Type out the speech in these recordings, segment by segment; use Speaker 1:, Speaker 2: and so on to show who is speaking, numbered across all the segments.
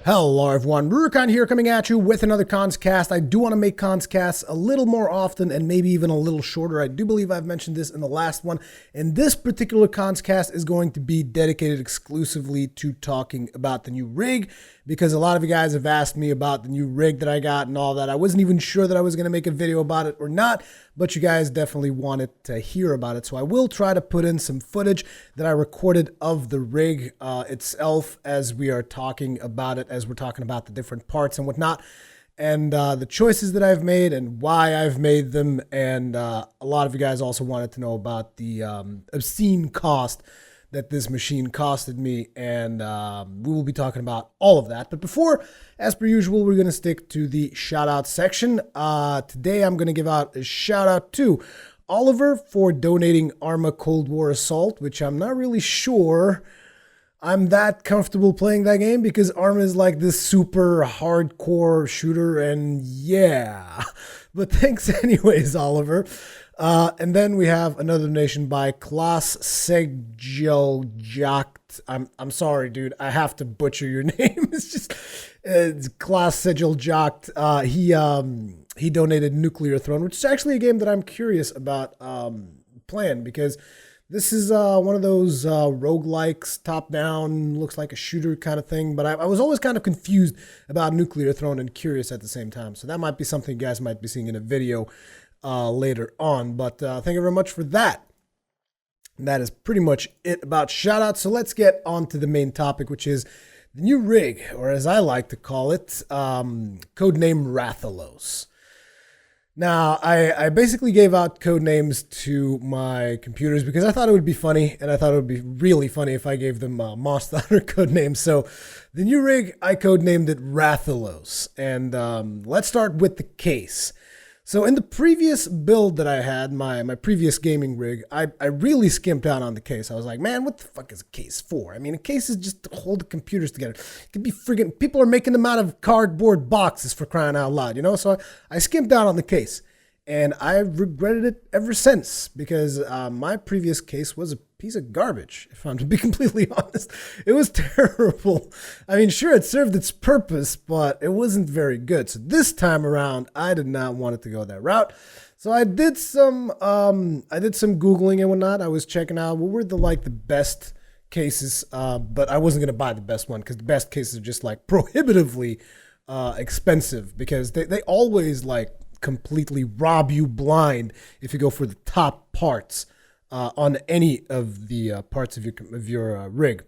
Speaker 1: Hello everyone, Rurikhan here coming at you with another Cast. I do want to make Casts a little more often and maybe even a little shorter. I do believe I've mentioned this in the last one. And this particular Cast is going to be dedicated exclusively to talking about the new rig, because a lot of you guys have asked me about the new rig that I got and all that. I wasn't even sure that I was going to make a video about it or not, but you guys definitely wanted to hear about it. So I will try to put in some footage that I recorded of the rig itself as we are talking about it, as we're talking about the different parts and whatnot, and the choices that I've made and why I've made them. And a lot of you guys also wanted to know about the obscene cost that this machine costed me, and we will be talking about all of that. But before, as per usual, we're going to stick to the shout out section. Today I'm going to give out a shout out to Oliver for donating Arma Cold War Assault, which I'm not really sure I'm that comfortable playing that game, because Arma is like this super hardcore shooter, and yeah. But thanks anyways, Oliver. And then we have another donation by Klas Segeljakt. I'm sorry, dude. I have to butcher your name. It's Klas Segeljakt. He donated Nuclear Throne, which is actually a game that I'm curious about playing, because this is one of those roguelikes, top-down, looks like a shooter kind of thing. But I was always kind of confused about Nuclear Throne and curious at the same time. So that might be something you guys might be seeing in a video later on. But thank you very much for that. And that is pretty much it about shoutouts. So let's get on to the main topic, which is the new rig, or as I like to call it, Codename Rathalos. Now, I basically gave out code names to my computers because I thought it would be funny, and I thought it would be really funny if I gave them Monster Hunter code names. So the new rig, I codenamed it Rathalos. And let's start with the case. So in the previous build that I had, my previous gaming rig, I really skimped out on the case. I was like, man, what the fuck is a case for? I mean, a case is just to hold the computers together. It could be friggin', people are making them out of cardboard boxes, for crying out loud, you know? So I skimped out on the case, and I've regretted it ever since, because my previous case was a piece of garbage, if I'm to be completely honest. It was terrible. I mean, sure, it served its purpose, but it wasn't very good. So this time around, I did not want it to go that route. So I did some Googling and whatnot. I was checking out what were the best cases, but I wasn't going to buy the best one, because the best cases are just like prohibitively expensive, because they always like completely rob you blind if you go for the top parts on any of the parts of your rig.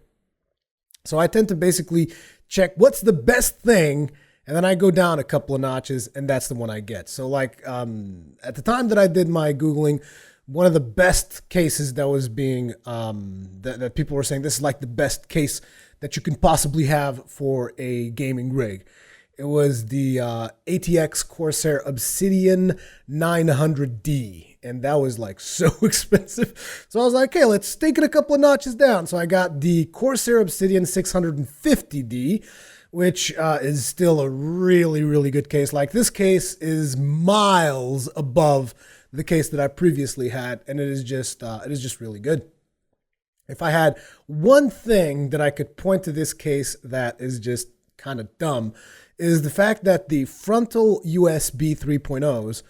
Speaker 1: So I tend to basically check what's the best thing, and then I go down a couple of notches, and that's the one I get. So like at the time that I did my Googling, one of the best cases that was being that people were saying this is like the best case that you can possibly have for a gaming rig. It was the ATX Corsair Obsidian 900D. And that was like so expensive. So I was like, okay, let's take it a couple of notches down. So I got the Corsair Obsidian 650D, which is still a really, really good case. Like, this case is miles above the case that I previously had. And it is just really good. If I had one thing that I could point to this case that is just kind of dumb, is the fact that the frontal USB 3.0s,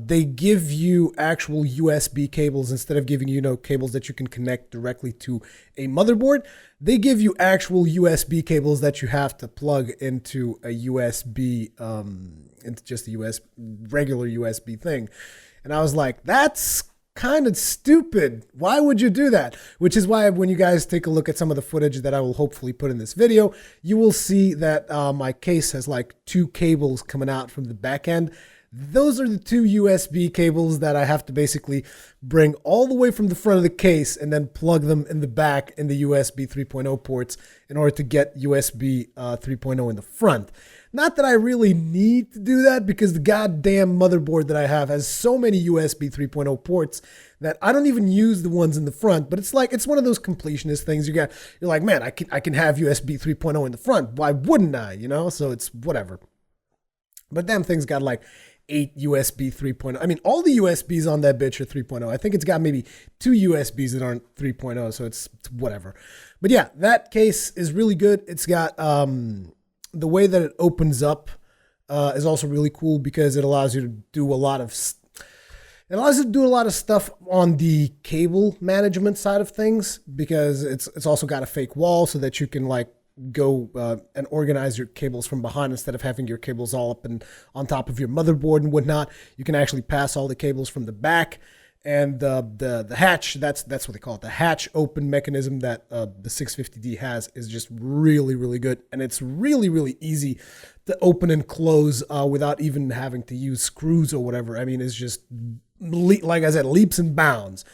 Speaker 1: they give you actual USB cables instead of giving you cables that you can connect directly to a motherboard. They give you actual USB cables that you have to plug into a USB, into just a regular USB thing. And I was like, that's kind of stupid. Why would you do that? Which is why when you guys take a look at some of the footage that I will hopefully put in this video, you will see that my case has like two cables coming out from the back end. Those are the two USB cables that I have to basically bring all the way from the front of the case and then plug them in the back in the USB 3.0 ports in order to get USB 3.0 in the front. Not that I really need to do that, because the goddamn motherboard that I have has so many USB 3.0 ports that I don't even use the ones in the front. But it's like, it's one of those completionist things. You're like, man, I can have USB 3.0 in the front. Why wouldn't I? You know, so it's whatever. But damn thing's got like 8 USB 3.0. I mean, all the USBs on that bitch are 3.0. I think it's got maybe 2 USBs that aren't 3.0, so it's whatever. But yeah, that case is really good. It's got the way that it opens up is also really cool because it allows you to do a lot of stuff on the cable management side of things, because it's also got a fake wall so that you can like go and organize your cables from behind instead of having your cables all up and on top of your motherboard and whatnot. You can actually pass all the cables from the back. And the hatch, that's what they call it. The hatch open mechanism that the 650D has is just really, really good. And it's really, really easy to open and close without even having to use screws or whatever. I mean, it's just, like I said, leaps and bounds.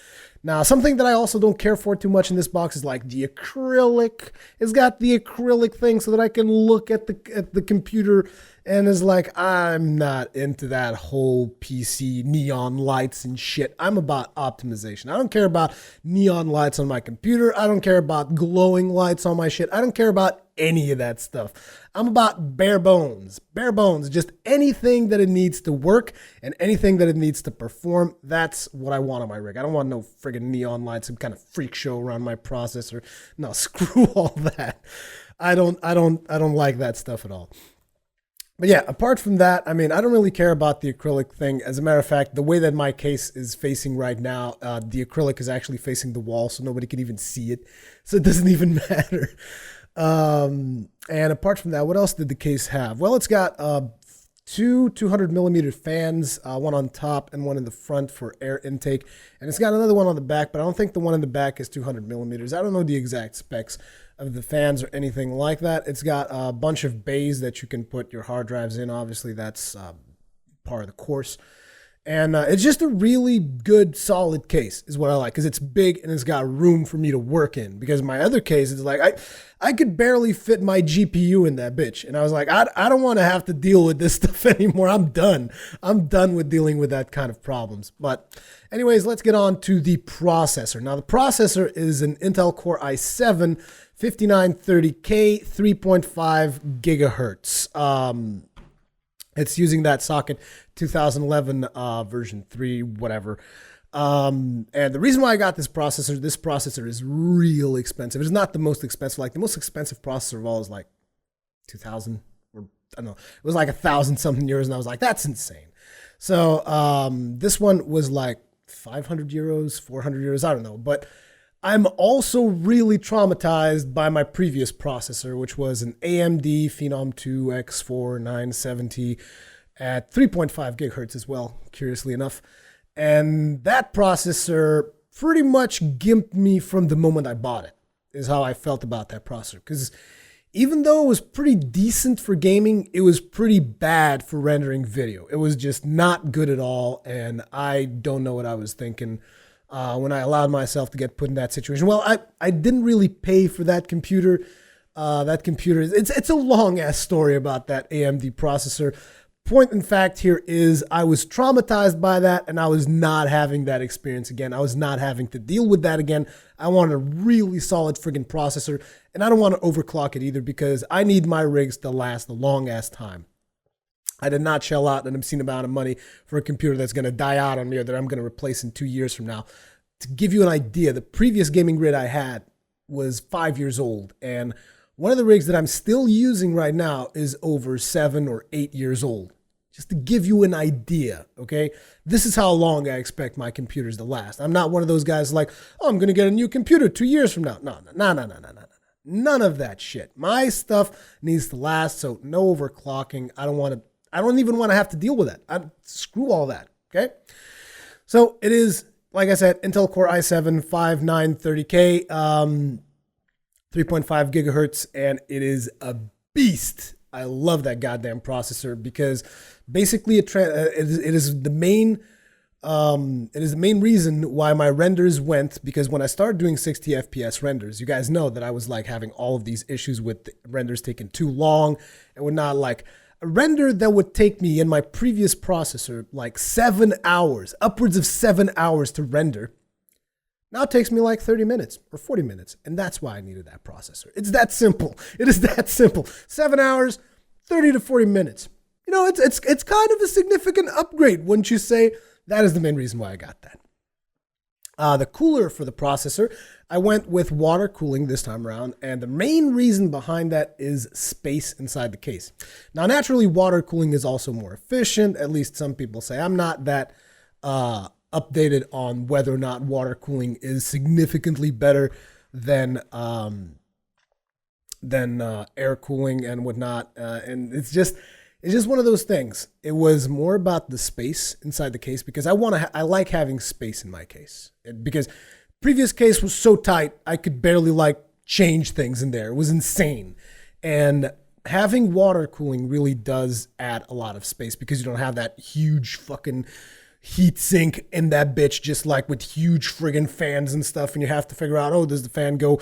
Speaker 1: Now, something that I also don't care for too much in this box is like the acrylic. It's got the acrylic thing so that I can look at the computer, and it's like, I'm not into that whole PC neon lights and shit. I'm about optimization. I don't care about neon lights on my computer. I don't care about glowing lights on my shit. I don't care about any of that stuff. I'm about bare bones, just anything that it needs to work and anything that it needs to perform. That's what I want on my rig. I don't want no friggin' neon lights, some kind of freak show around my processor. No, screw all that. I don't like that stuff at all. But yeah, apart from that, I mean, I don't really care about the acrylic thing. As a matter of fact, the way that my case is facing right now, the acrylic is actually facing the wall, so nobody can even see it. So it doesn't even matter. And apart from that, what else did the case have? Well, it's got two 200 millimeter fans, one on top and one in the front for air intake. And it's got another one on the back, but I don't think the one in the back is 200 millimeters. I don't know the exact specs of the fans or anything like that. It's got a bunch of bays that you can put your hard drives in. Obviously, that's part of the course. And it's just a really good, solid case is what I like, because it's big and it's got room for me to work in. Because my other case is like, I could barely fit my GPU in that bitch. And I was like, I don't want to have to deal with this stuff anymore. I'm done. I'm done with dealing with that kind of problems. But anyways, let's get on to the processor. Now, the processor is an Intel Core i7 5930K 3.5 gigahertz. It's using that socket 2011 version 3, whatever. And the reason why I got this processor is real expensive. It's not the most expensive. Like the most expensive processor of all is like 2000, or I don't know. It was like 1,000 something euros, and I was like, that's insane. So this one was like 500 euros, 400 euros, I don't know. But I'm also really traumatized by my previous processor, which was an AMD Phenom 2 X4 970 at 3.5 gigahertz as well, curiously enough. And that processor pretty much gimped me from the moment I bought it, is how I felt about that processor. Because even though it was pretty decent for gaming, it was pretty bad for rendering video. It was just not good at all, and I don't know what I was thinking when I allowed myself to get put in that situation. Well, I didn't really pay for that computer. It's a long-ass story about that AMD processor. Point in fact here is I was traumatized by that, and I was not having that experience again. I was not having to deal with that again. I want a really solid friggin' processor, and I don't want to overclock it either, because I need my rigs to last a long-ass time. I did not shell out an obscene amount of money for a computer that's going to die out on me, or that I'm going to replace in 2 years from now. To give you an idea, the previous gaming rig I had was 5 years old, and one of the rigs that I'm still using right now is over 7 or 8 years old. Just to give you an idea, okay? This is how long I expect my computers to last. I'm not one of those guys like, oh, I'm going to get a new computer 2 years from now. No. None of that shit. My stuff needs to last, so no overclocking. I don't even want to have to deal with that. Screw all that, okay? So it is, like I said, Intel Core i7 5930K, 3.5 gigahertz, and it is a beast. I love that goddamn processor, because basically it is the main reason why my renders went, because when I started doing 60 FPS renders, you guys know that I was like having all of these issues with the renders taking too long and would not like a render that would take me in my previous processor like 7 hours, upwards of 7 hours to render. Now it takes me like 30 minutes or 40 minutes, and that's why I needed that processor. It's that simple. It is that simple. 7 hours, 30 to 40 minutes. You know, it's kind of a significant upgrade, wouldn't you say? That is the main reason why I got that. The cooler for the processor, I went with water cooling this time around, and the main reason behind that is space inside the case. Now, naturally, water cooling is also more efficient, at least some people say. I'm not that updated on whether or not water cooling is significantly better than air cooling and whatnot, and it's just one of those things. It was more about the space inside the case because I like having space in my case, because previous case was so tight I could barely like change things in there. It was insane, and having water cooling really does add a lot of space because you don't have that huge fucking heat sink in that bitch, just like with huge friggin' fans and stuff, and you have to figure out, oh, does the fan go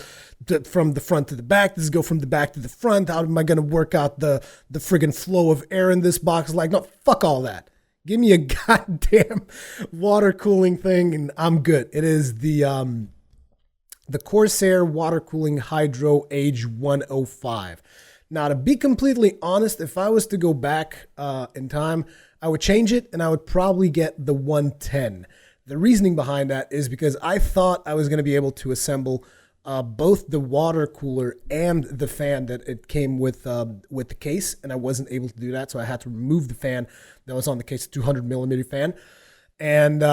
Speaker 1: from the front to the back? Does it go from the back to the front? How am I going to work out the friggin' flow of air in this box? Like, no, fuck all that. Give me a goddamn water cooling thing and I'm good. It is the Corsair water cooling Hydro Age 105. Now, to be completely honest, if I was to go back in time, I would change it and I would probably get the 110. The reasoning behind that is because I thought I was going to be able to assemble both the water cooler and the fan that it came with the case, and I wasn't able to do that, so I had to remove the fan that was on the case, a 200 millimeter fan. And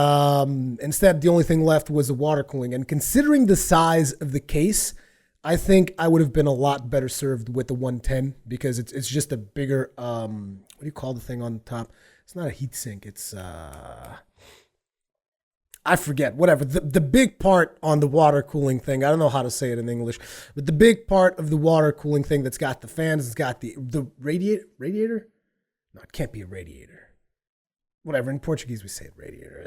Speaker 1: instead, the only thing left was the water cooling. And considering the size of the case, I think I would have been a lot better served with the 110 because it's just a bigger, what do you call the thing on the top? It's not a heat sink. It's, I forget, whatever. The big part on the water cooling thing, I don't know how to say it in English, but the big part of the water cooling thing that's got the fans, it's got the radiator? No, it can't be a radiator. Whatever, in Portuguese we say radiator.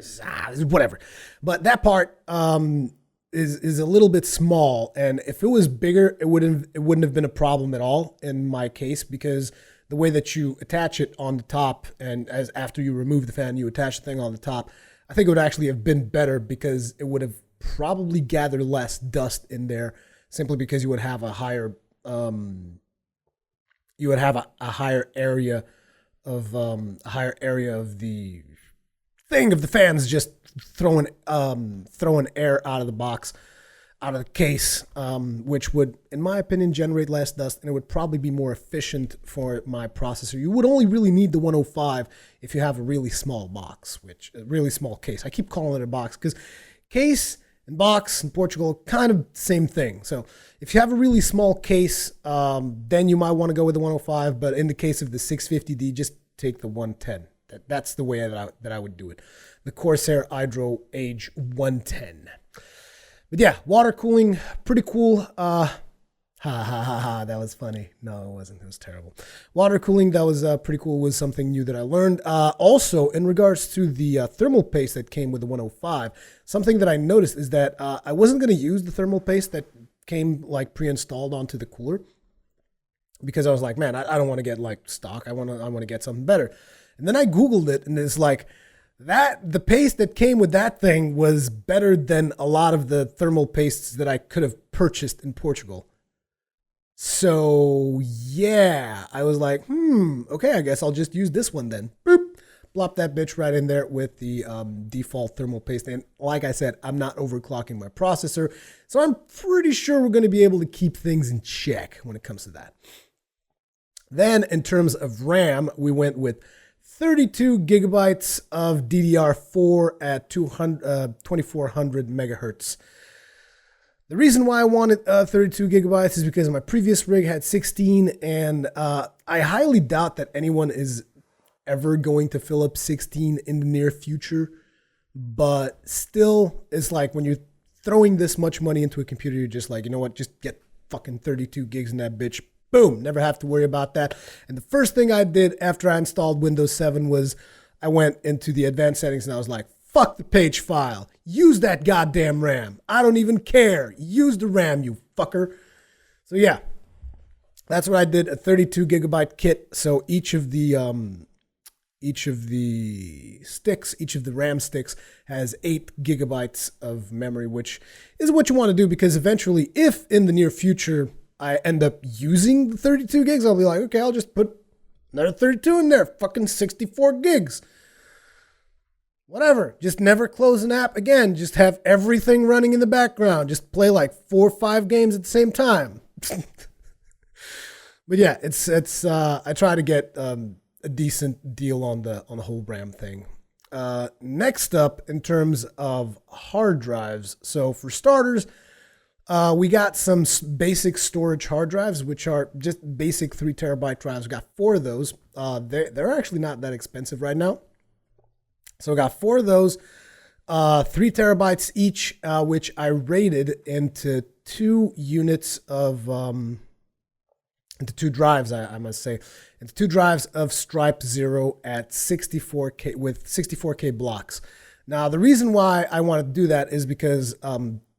Speaker 1: Whatever. But that part is a little bit small, and if it was bigger, it wouldn't have been a problem at all in my case, because the way that you attach it on the top, and as after you remove the fan, you attach the thing on the top, I think it would actually have been better because it would have probably gathered less dust in there, simply because you would have a higher higher area of the thing of the fans just throwing air out of the box, out of the case, which would, in my opinion, generate less dust, and it would probably be more efficient for my processor. You would only really need the 105 if you have a really small box, which a really small case. I keep calling it a box because case and box in Portugal, kind of same thing. So if you have a really small case, then you might want to go with the 105, but in the case of the 650D, just take the 110. That's the way that I would do it. The Corsair Hydro Age 110. But yeah, water cooling, pretty cool. That was funny. No, it wasn't. It was terrible. Water cooling, that was pretty cool. It was something new that I learned. Also, in regards to the thermal paste that came with the 105, something that I noticed is that I wasn't going to use the thermal paste that came like pre-installed onto the cooler, because I was like, man, I don't want to get like stock. I want to get something better. And then I Googled it, and it's like, the paste that came with that thing was better than a lot of the thermal pastes that I could have purchased in Portugal. So yeah, I was like, okay, I guess I'll just use this one then. Boop, plop that bitch right in there with the default thermal paste. And like I said, I'm not overclocking my processor, so I'm pretty sure we're going to be able to keep things in check when it comes to that. Then in terms of RAM, we went with 32 gigabytes of DDR4 at 2400 megahertz. The reason why I wanted 32 gigabytes is because my previous rig had 16, and I highly doubt that anyone is ever going to fill up 16 in the near future. But still, it's like when you're throwing this much money into a computer, you're just like, you know what, just get fucking 32 gigs in that bitch. Boom, never have to worry about that. And the first thing I did after I installed Windows 7 was I went into the advanced settings and I was like, fuck the page file. Use that goddamn RAM. I don't even care. Use the RAM, you fucker. So yeah, that's what I did, a 32 gigabyte kit. So each of the RAM sticks has 8 gigabytes of memory, which is what you want to do, because eventually, if in the near future I end up using the 32 gigs, I'll be like, okay, I'll just put another 32 in there, fucking 64 gigs. whatever. Just never close an app again. Just have everything running in the background. Just play like 4 or 5 games at the same time. But yeah, it's I try to get a decent deal on the whole RAM thing. Next up, in terms of hard drives, so for starters, we got some basic storage hard drives, which are just basic 3 terabyte drives. We got 4 of those. They're actually not that expensive right now. So we got 4 of those, 3 terabytes each, which I rated into 2 units of into 2 drives, I must say, into 2 drives of Stripe Zero at 64K with 64K blocks. Now, the reason why I want to do that is because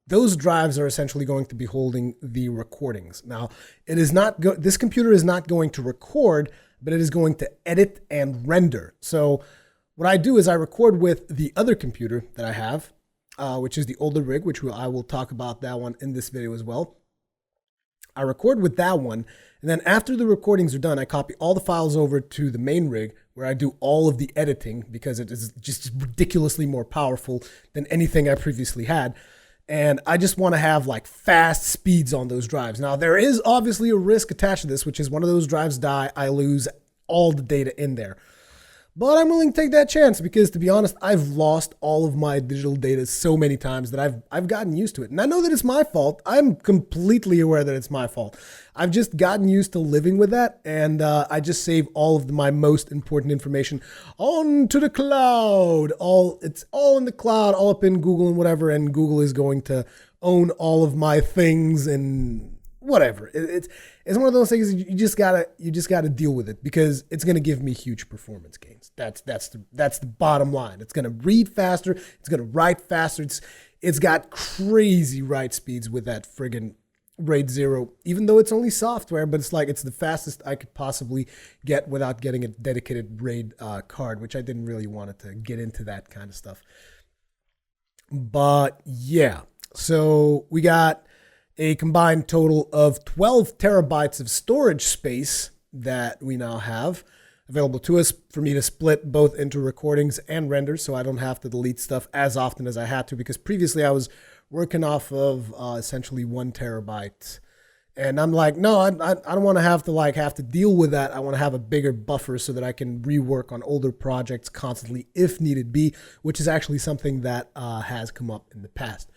Speaker 1: those drives are essentially going to be holding the recordings. Now, it is not this computer is not going to record, but it is going to edit and render. So what I do is I record with the other computer that I have, which is the older rig, which I will talk about that one in this video as well. I record with that one, and then after the recordings are done, I copy all the files over to the main rig where I do all of the editing because it is just ridiculously more powerful than anything I previously had. And I just want to have like fast speeds on those drives. Now, there is obviously a risk attached to this, which is one of those drives die, I lose all the data in there. But I'm willing to take that chance because, to be honest, I've lost all of my digital data so many times that I've gotten used to it. And I know that it's my fault. I'm completely aware that it's my fault. I've just gotten used to living with that, and I just save all of my most important information onto the cloud. It's all in the cloud, all up in Google and whatever, and Google is going to own all of my things and whatever. It's one of those things you just gotta deal with it because it's gonna give me huge performance gains. That's the bottom line. It's gonna read faster. It's gonna write faster. It's got crazy write speeds with that friggin' RAID 0, even though it's only software, but it's the fastest I could possibly get without getting a dedicated RAID card, which I didn't really want it to get into that kind of stuff. But yeah, so we got a combined total of 12 terabytes of storage space that we now have available to us for me to split both into recordings and renders, so I don't have to delete stuff as often as I had to, because previously I was working off of essentially 1 terabyte. And I'm like, no, I don't want to have to deal with that. I want to have a bigger buffer so that I can rework on older projects constantly if needed be, which is actually something that has come up in the past.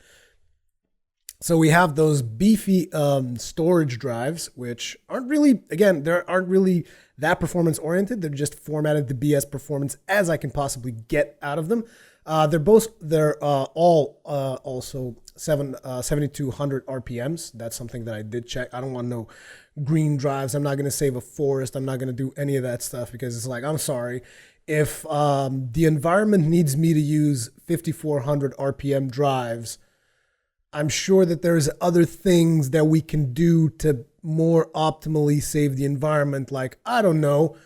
Speaker 1: So we have those beefy storage drives, which aren't really that performance oriented. They're just formatted to be as performance as I can possibly get out of them. They're all also 7200 RPMs. That's something that I did check. I don't want no green drives. I'm not going to save a forest. I'm not going to do any of that stuff because it's like, I'm sorry. If the environment needs me to use 5400 RPM drives, I'm sure that there's other things that we can do to more optimally save the environment. Like, I don't know,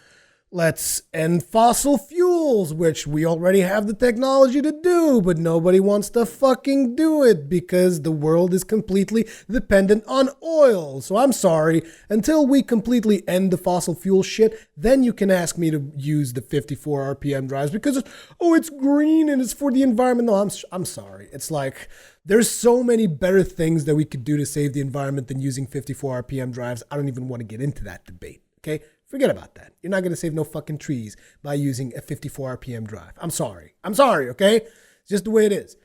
Speaker 1: let's end fossil fuels, which we already have the technology to do, but nobody wants to fucking do it because the world is completely dependent on oil. So I'm sorry, until we completely end the fossil fuel shit, then you can ask me to use the 54 RPM drives because it's green and it's for the environment. No, I'm sorry. It's like, there's so many better things that we could do to save the environment than using 54 RPM drives. I don't even want to get into that debate, okay? Forget about that. You're not going to save no fucking trees by using a 54 RPM drive. I'm sorry, okay? It's just the way it is.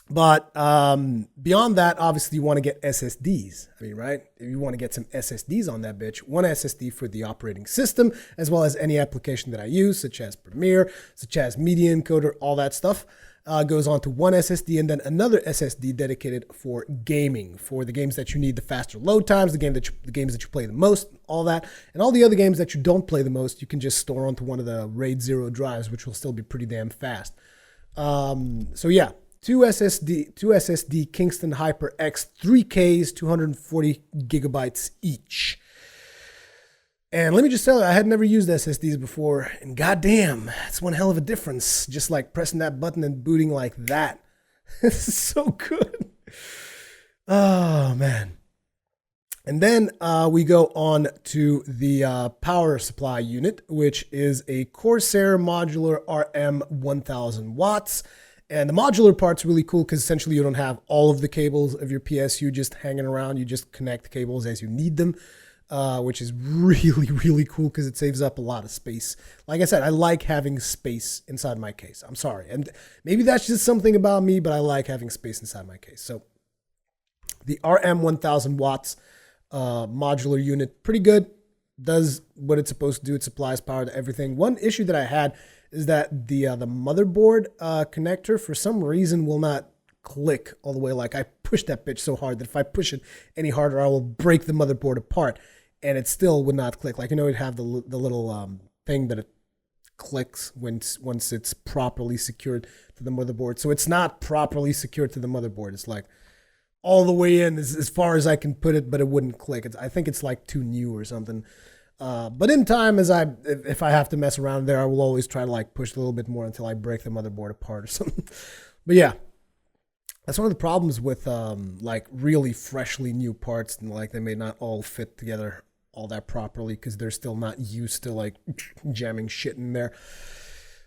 Speaker 1: But beyond that, obviously, you want to get SSDs. I mean, right? If you want to get some SSDs on that bitch, one SSD for the operating system, as well as any application that I use, such as Premiere, such as Media Encoder, all that stuff. Goes on to one SSD and then another SSD dedicated for gaming, for the games that you need the faster load times, the games that you play the most, all that, and all the other games that you don't play the most, you can just store onto one of the RAID 0 drives, which will still be pretty damn fast. So yeah, two SSD Kingston HyperX 3Ks, 240 gigabytes each. And let me just tell you, I had never used SSDs before, and goddamn, it's one hell of a difference. Just like pressing that button and booting like that. This is so good. Oh, man. And then we go on to the power supply unit, which is a Corsair modular RM 1000 watts. And the modular part's really cool because essentially you don't have all of the cables of your PSU just hanging around. You just connect cables as you need them, which is really, really cool because it saves up a lot of space. Like I said, I like having space inside my case. I'm sorry. And maybe that's just something about me, but I like having space inside my case. So the RM 1000 watts modular unit, pretty good. Does what it's supposed to do. It supplies power to everything. One issue that I had is that the motherboard connector for some reason will not click all the way. Like I pushed that bitch so hard that if I push it any harder, I will break the motherboard apart, and it still would not click. Like, you know, it'd have the little thing that it clicks once it's properly secured to the motherboard. So it's not properly secured to the motherboard. It's like all the way in as far as I can put it, but it wouldn't click. I think it's like too new or something. But in time, if I have to mess around there, I will always try to like push a little bit more until I break the motherboard apart or something. But yeah, that's one of the problems with like really freshly new parts, and like they may not all fit together all that properly because they're still not used to like jamming shit in there.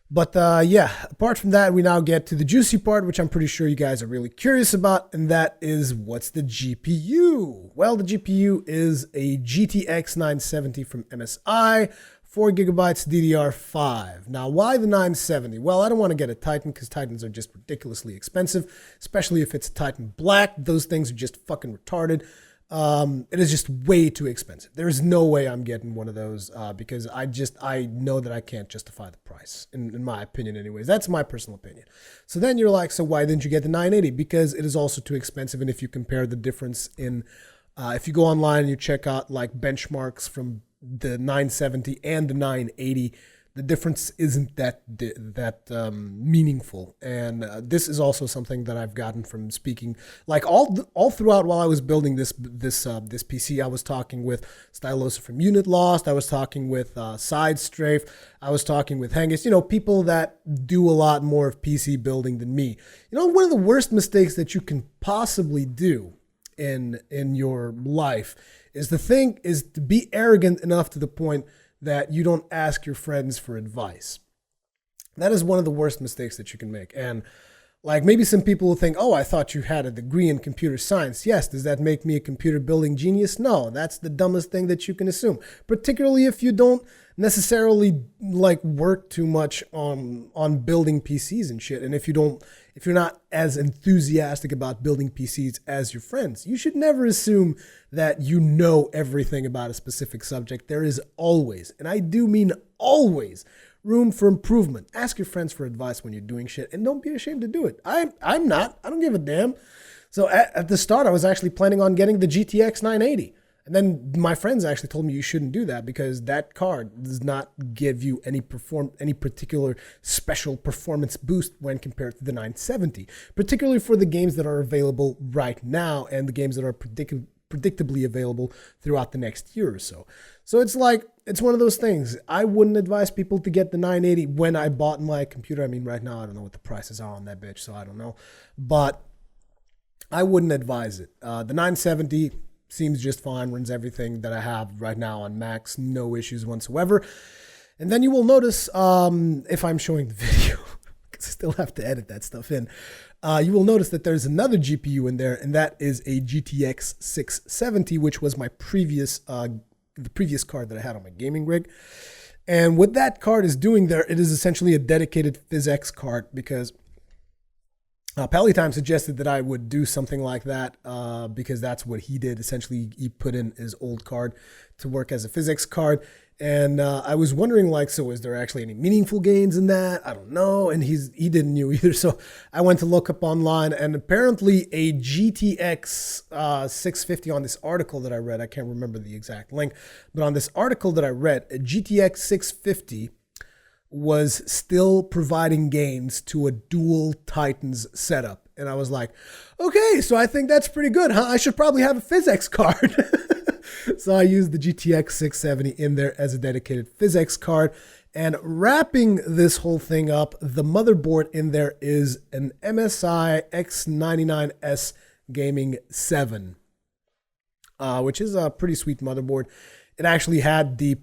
Speaker 1: But yeah, apart from that, we now get to the juicy part, which I'm pretty sure you guys are really curious about, and that is what's the GPU? Well, the GPU is a GTX 970 from MSI, 4 gigabytes DDR5. Now, why the 970? Well, I don't want to get a Titan because Titans are just ridiculously expensive, especially if it's a Titan Black. Those things are just fucking retarded. It is just way too expensive. There is no way I'm getting one of those because I know that I can't justify the price, in my opinion anyways. That's my personal opinion. So then you're like, so why didn't you get the 980? Because it is also too expensive. And if you compare the difference in, if you go online and you check out like benchmarks from the 970 and the 980, the difference isn't that meaningful. And this is also something that I've gotten from speaking, like all throughout while I was building this PC. I was talking with Stylosa from Unit Lost. I was talking with Side Strafe. I was talking with Hengist. You know, people that do a lot more of PC building than me. You know, one of the worst mistakes that you can possibly do in your life is to be arrogant enough to the point that you don't ask your friends for advice. That is one of the worst mistakes that you can make. And like maybe some people will think, oh, I thought you had a degree in computer science. Yes, does that make me a computer building genius? No, that's the dumbest thing that you can assume, particularly if you don't necessarily like work too much on building PCs and shit. And if you're not as enthusiastic about building PCs as your friends, you should never assume that you know everything about a specific subject. There is always, and I do mean always, room for improvement. Ask your friends for advice when you're doing shit, and don't be ashamed to do it. I'm not. I don't give a damn. So at the start, I was actually planning on getting the GTX 980. And then my friends actually told me you shouldn't do that because that card does not give you any particular special performance boost when compared to the 970, particularly for the games that are available right now and the games that are predictably available throughout the next year or so. So it's like, it's one of those things. I wouldn't advise people to get the 980 when I bought my computer. I mean, right now, I don't know what the prices are on that bitch, so I don't know. But I wouldn't advise it. The 970 seems just fine, runs everything that I have right now on Macs, no issues whatsoever. And then you will notice, if I'm showing the video, because I still have to edit that stuff in, you will notice that there's another GPU in there, and that is a GTX 670, which was my the previous card that I had on my gaming rig. And what that card is doing there, it is essentially a dedicated PhysX card because Pallytime suggested that I would do something like that because that's what he did. Essentially, he put in his old card to work as a PhysX card. And I was wondering, like, so is there actually any meaningful gains in that? I don't know. And he didn't know either. So I went to look up online, and apparently a GTX 650 on this article that I read, I can't remember the exact link, but on this article that I read, a GTX 650 was still providing gains to a dual Titans setup. And I was like, okay, so I think that's pretty good, huh? I should probably have a PhysX card. So I used the GTX 670 in there as a dedicated PhysX card. And wrapping this whole thing up, the motherboard in there is an MSI X99S Gaming 7. which is a pretty sweet motherboard. It actually had the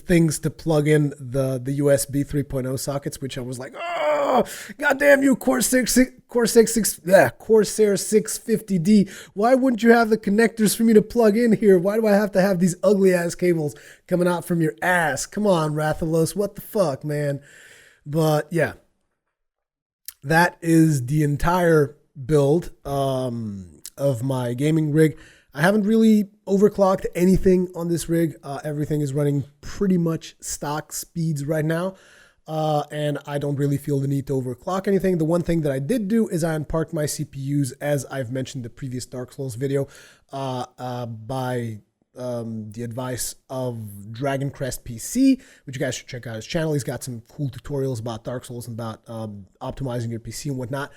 Speaker 1: things to plug in the USB 3.0 sockets, which I was like, oh, goddamn you, Corsair 650D. Why wouldn't you have the connectors for me to plug in here? Why do I have to have these ugly ass cables coming out from your ass? Come on, Rathalos, what the fuck, man? But yeah, that is the entire build of my gaming rig. I haven't really overclocked anything on this rig. Everything is running pretty much stock speeds right now. And I don't really feel the need to overclock anything. The one thing that I did do is I unparked my CPUs, as I've mentioned in the previous Dark Souls video, by the advice of Dragon Crest PC, which you guys should check out his channel. He's got some cool tutorials about Dark Souls and about optimizing your PC and whatnot.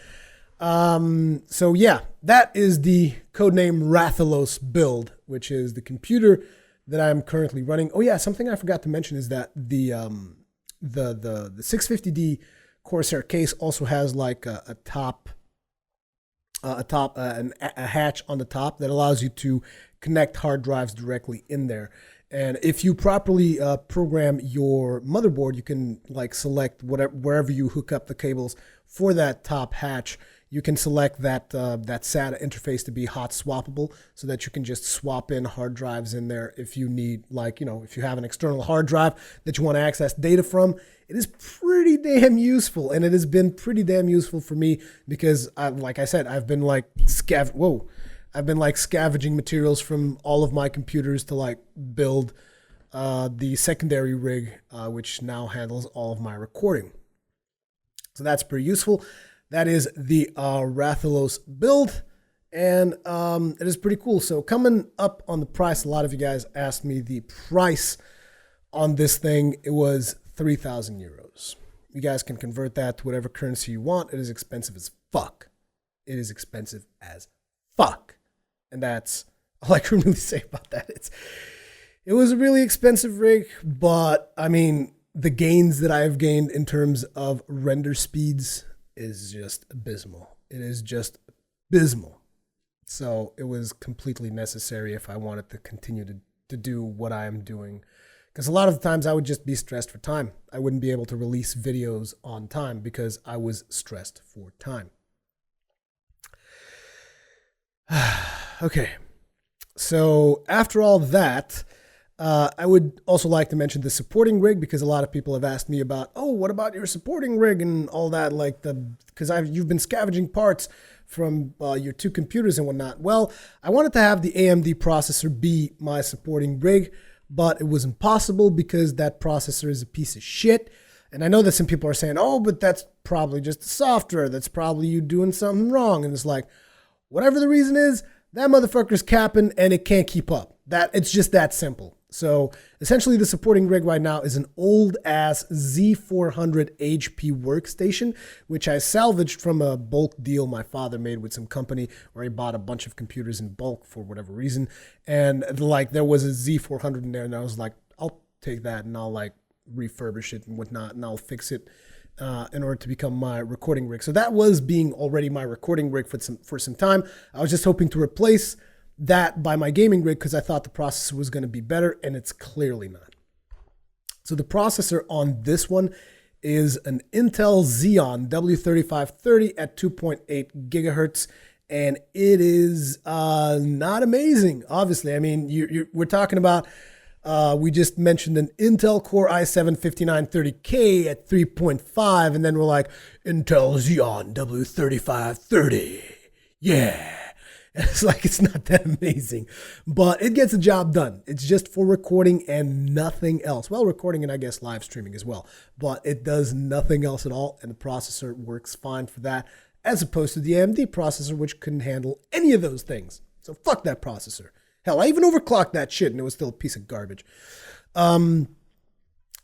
Speaker 1: So yeah, that is the Codename Rathalos build, which is the computer that I'm currently running. Oh yeah, something I forgot to mention is that the 650D Corsair case also has like a hatch on the top that allows you to connect hard drives directly in there. And if you properly program your motherboard, you can like select wherever you hook up the cables for that top hatch. You can select that SATA interface to be hot swappable, so that you can just swap in hard drives in there if you need, like, you know, if you have an external hard drive that you want to access data from. It is pretty damn useful, and it has been pretty damn useful for me because, like I said, I've been like scavenging materials from all of my computers to like build the secondary rig, which now handles all of my recording. So that's pretty useful. That is the Rathalos build, and it is pretty cool. So coming up on the price, a lot of you guys asked me the price on this thing. It was 3,000 euros. You guys can convert that to whatever currency you want. It is expensive as fuck. It is expensive as fuck. And that's all I can really say about that. It was a really expensive rig, but I mean, the gains that I've gained in terms of render speeds is just abysmal. It is just abysmal. So it was completely necessary if I wanted to continue to do what I am doing. Because a lot of the times I would just be stressed for time. I wouldn't be able to release videos on time because I was stressed for time. Okay. So after all that, I would also like to mention the supporting rig, because a lot of people have asked me about, oh, what about your supporting rig and all that, like because you've been scavenging parts from your two computers and whatnot. Well, I wanted to have the AMD processor be my supporting rig, but it was impossible because that processor is a piece of shit. And I know that some people are saying, oh, but that's probably just the software. That's probably you doing something wrong. And it's like, whatever the reason is, that motherfucker's capping and it can't keep up. It's just that simple. So essentially the supporting rig right now is an old ass Z400 HP workstation, which I salvaged from a bulk deal my father made with some company where he bought a bunch of computers in bulk for whatever reason. And like there was a Z400 in there, and I was like, I'll take that and I'll like refurbish it and whatnot, and I'll fix it in order to become my recording rig. So that was being already my recording rig for some time. I was just hoping to replace that by my gaming rig because I thought the processor was going to be better, and it's clearly not. So the processor on this one is an Intel Xeon W3530 at 2.8 gigahertz, and it is not amazing, obviously. I mean, we're talking about, we just mentioned an Intel Core i7-5930K at 3.5, and then we're like, Intel Xeon W3530, yeah. It's like, it's not that amazing, but it gets the job done. It's just for recording and nothing else. Well, recording and I guess live streaming as well, but it does nothing else at all. And the processor works fine for that, as opposed to the AMD processor, which couldn't handle any of those things. So fuck that processor. Hell, I even overclocked that shit and it was still a piece of garbage.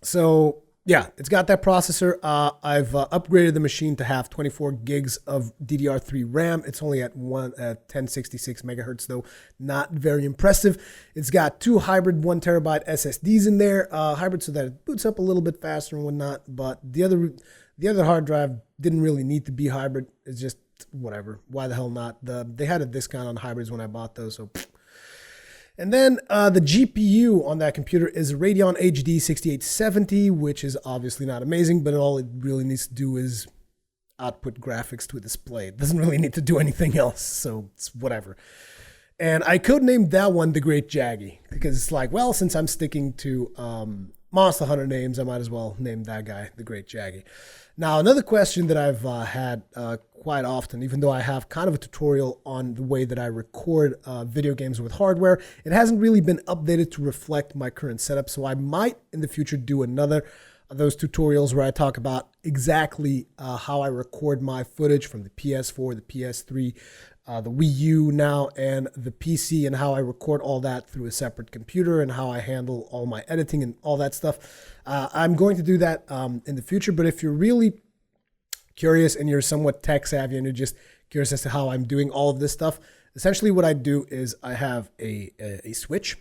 Speaker 1: So yeah, it's got that processor. I've upgraded the machine to have 24 gigs of DDR3 RAM. It's only at 1066 megahertz though. Not very impressive. It's got two hybrid 1 terabyte SSDs in there. Hybrid so that it boots up a little bit faster and whatnot. But the other hard drive didn't really need to be hybrid. It's just whatever. Why the hell not? They had a discount on hybrids when I bought those, so And then the GPU on that computer is a Radeon HD 6870, which is obviously not amazing, but all it really needs to do is output graphics to a display. It doesn't really need to do anything else, so it's whatever. And I codenamed that one the Great Jaggy, because it's like, well, since I'm sticking to Monster Hunter names, I might as well name that guy the Great Jaggy. Now, another question that I've had quite often, even though I have kind of a tutorial on the way that I record video games with hardware, it hasn't really been updated to reflect my current setup. So I might in the future do another of those tutorials where I talk about exactly how I record my footage from the PS4, the PS3, the Wii U now, and the PC, and how I record all that through a separate computer and how I handle all my editing and all that stuff. I'm going to do that in the future, but if you're really curious and you're somewhat tech savvy and you're just curious as to how I'm doing all of this stuff, essentially what I do is I have a switch,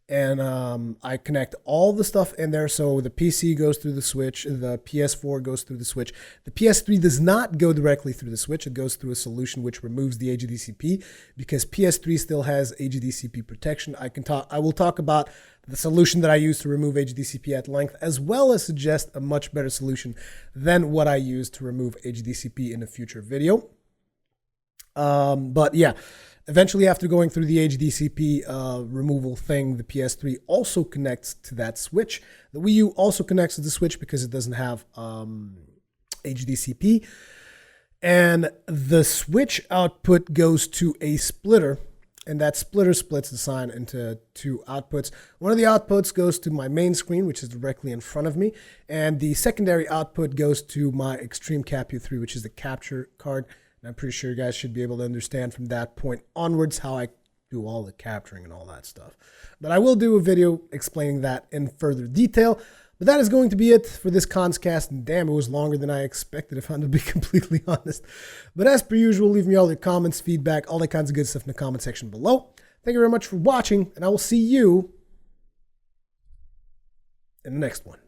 Speaker 1: and I connect all the stuff in there. So the PC goes through the switch, the PS4 goes through the switch. The PS3 does not go directly through the switch. It goes through a solution which removes the HDCP, because PS3 still has HDCP protection. I will talk about the solution that I use to remove HDCP at length, as well as suggest a much better solution than what I use to remove HDCP in a future video. But yeah. Eventually, after going through the HDCP removal thing, the PS3 also connects to that switch. The Wii U also connects to the switch because it doesn't have HDCP. And the switch output goes to a splitter, and that splitter splits the sign into two outputs. One of the outputs goes to my main screen, which is directly in front of me, and the secondary output goes to my Extreme Cap U3, which is the capture card. I'm pretty sure you guys should be able to understand from that point onwards how I do all the capturing and all that stuff. But I will do a video explaining that in further detail. But that is going to be it for this Conscast. And damn, it was longer than I expected, if I'm to be completely honest. But as per usual, leave me all your comments, feedback, all that kinds of good stuff in the comment section below. Thank you very much for watching, and I will see you in the next one.